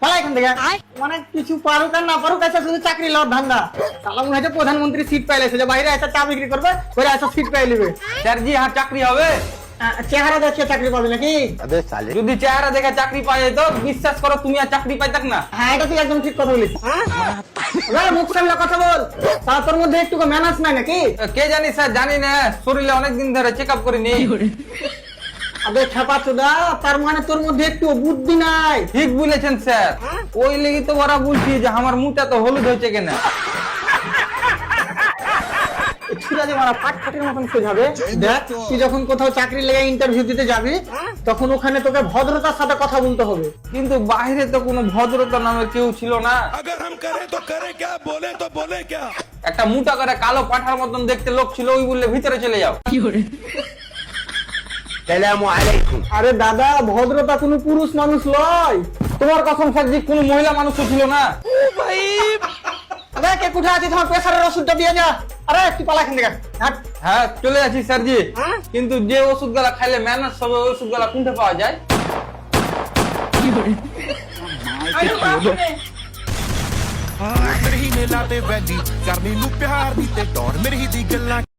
পালা এখান থেকে মানে কিছু পারুক আর না পারুক আছে শুধু চাকরি লওয়ার ধান্দা। সালা মনে হচ্ছে প্রধানমন্ত্রী সিট পাইলেছে যে বাইরে এসে চা বিক্রি করবে করে এসে সিট পাই নেবে। স্যার জি হ্যাঁ চাকরি হবে। চেহারা দেখে চাকরি পাবে নাকি? যদি চেহারা দেখে চাকরি পাই তো বিশ্বাস করো তুমি আর চাকরি পাইতাক না। হ্যাঁ এটা তুই একদম ঠিক কথা বলিস। মুখ সামলে কথা বল, তাহলে তোর মধ্যে একটু ম্যানার্স নাই নাকি? কে জানি স্যার, জানি না, শরীরে অনেকদিন ধরে চেক আপ করিনি। আবে ছাপা চোদা, তার মানে তোর মধ্যে একটু বুদ্ধি নাই। ঠিক বলেছেন স্যার, ওই লেগে তো ওরা বলছি যে আমার মুখটা তো হলুদ হয়েছে কেনা। দেখ তুই যখন কোথাও চাকরি লেগে ইন্টারভিউ দিতে যাবি তখন ওখানে তোকে ভদ্রতার সাথে কথা বলতে হবে। কিন্তু বাইরে তো কোনো ভদ্রতা নামে কেউ ছিল না। একটা মোটা করে কালো পাঠার মতন দেখতে লোক ছিল, ওই বললে ভিতরে চলে যাও। আরে দাদা, ভদ্রতা কোনো পুরুষ মানুষ লয়। তোমার কখন স্যারজি কোনো মহিলা মানুষও ছিল না। কে কোথায় আছে? তোমার প্রেসারের ওষুধটা দিয়ে যা। আরে তুই পালা এখান থেকে। হ্যাঁ চলে যাচ্ছি স্যারজি, কিন্তু যে ওষুধ গুলা খাইলে ম্যানার্স হবে ওই ওষুধ গুলা কোনটা পাওয়া যায়? ਮੇਰੀ ਨੇ ਲਾਤੇ ਵੈਲੀ ਕਰਨੀ ਨੂੰ ਪਿਆਰ ਦੀ ਤੇ ਟੌਰ ਮੇਰੀ ਦੀ ਗੱਲਾਂ